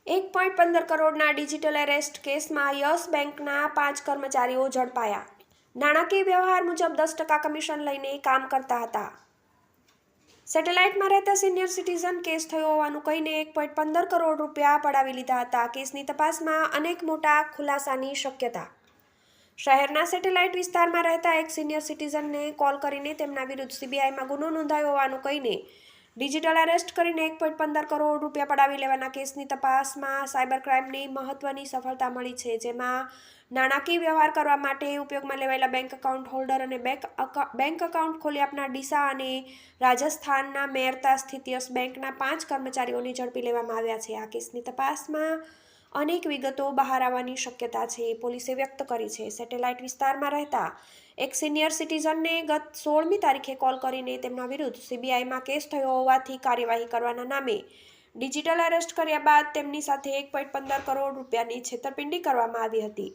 1.15 કરોડના digital arrest કેસમાં yes બેંકના 5 કર્મચારીઓ ઝડપાયા. નાણાકીય વ્યવહાર મુજબ 10% કમિશન લઈને કામ કરતા હતા. સેટેલાઇટમાં રહેતા સિનિયર સિટીઝન કેસ થયો હોવાનું કહીને 1.15 કરોડ રૂપિયા પડાવી લીધા હતા. કેસની તપાસમાં અનેક મોટા ખુલાસાની શક્યતા. શહેરના સેટેલાઇટ વિસ્તારમાં રહેતા એક સિનિયર સિટીઝનને કોલ કરીને તેમના વિરુદ્ધ સીબીઆઈમાં ગુનો નોંધાયો હોવાનું કહીને ડિજિટલ એરેસ્ટ કરીને 1.15 કરોડ રૂપિયા પડાવી લેવાના કેસની તપાસમાં સાયબર ક્રાઇમની મહત્વની સફળતા મળી છે, જેમાં નાણાકીય વ્યવહાર કરવા માટે ઉપયોગમાં લેવાયેલા બેંક એકાઉન્ટ હોલ્ડર અને બેંક એકાઉન્ટ ખોલી આપનાર ડીસા અને રાજસ્થાનના મેરતા સ્થિત યસ બેંકના 5 કર્મચારીઓને ઝડપી લેવામાં આવ્યા છે. આ કેસની તપાસમાં અનેક વિગતો બહાર આવવાની શક્યતા છે. પોલીસે વ્યક્ત કરી છે. સેટેલાઇટ વિસ્તારમાં રહેતા એક સિનિયર સિટીઝનને ગત 16મી તારીખે કોલ કરીને તેમના વિરુદ્ધ સીબીઆઈમાં કેસ થયો હોવાથી કાર્યવાહી કરવાના નામે ડિજિટલ એરેસ્ટ કર્યા બાદ તેમની સાથે 1.15 કરોડ રૂપિયાની છેતરપિંડી કરવામાં આવી હતી.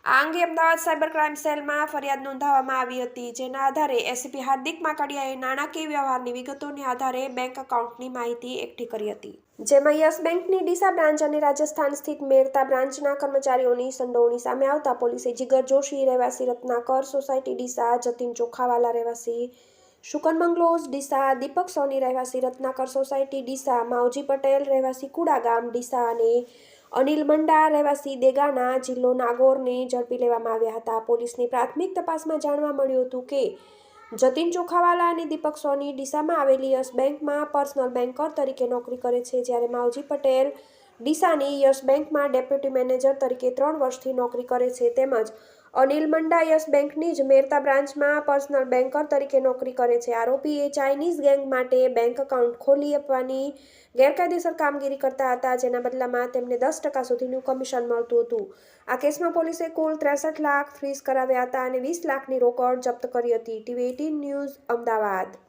આ અંગે અમદાવાદ સાયબર ક્રાઇમ સેલમાં ફરિયાદ નોંધાવવામાં આવી હતી, જેના આધારે એસીપી હાર્દિક માકડિયાએ નાણાકીય વ્યવહારની વિગતોને આધારે બેંક એકાઉન્ટની માહિતી એકઠી કરી હતી, જેમાં યસ બેંકની ડીસા બ્રાન્ચ અને રાજસ્થાન સ્થિત મેરતા બ્રાન્ચના કર્મચારીઓની સંડોવણી સામે આવતા પોલીસે જીગર જોશી રહેવાસી રત્નાકર સોસાયટી ડીસા, જતીન ચોખાવાલા રહેવાસી શુકન બંગલોઝ ડીસા, દીપક સોની રહેવાસી રત્નાકર સોસાયટી ડીસા, માવજી પટેલ રહેવાસી કુડા ગામ ડીસા અને અનિલ મંડા રહેવાસી દેગાના જિલ્લો નાગોરને ઝડપી લેવામાં આવ્યા હતા. પોલીસની પ્રાથમિક તપાસમાં જાણવા મળ્યું હતું કે જતીન ચોખાવાલા અને દીપક સોની ડીસામાં આવેલી યસ બેંકમાં પર્સનલ બેન્કર તરીકે નોકરી કરે છે, જ્યારે માવજી પટેલ ડીસાની યસ બેંકમાં ડેપ્યુટી મેનેજર તરીકે 3 વર્ષથી નોકરી કરે છે, તેમજ અનિલ મંડા યસ બેંકની જ મેરતા બ્રાન્ચમાં પર્સનલ બેન્કર તરીકે નોકરી કરે છે. આરોપીએ ચાઇનીઝ ગેંગ માટે બેંક એકાઉન્ટ ખોલી આપવાની ગેરકાયદેસર કામગીરી કરતા હતા, જેના બદલામાં તેમને 10% સુધીનું કમિશન મળતું હતું. આ કેસમાં પોલીસે કુલ 63 લાખ ફ્રીઝ કરાવ્યા હતા અને 20 લાખની રોકડ જપ્ત કરી હતી. TV18 news, Ahmedabad.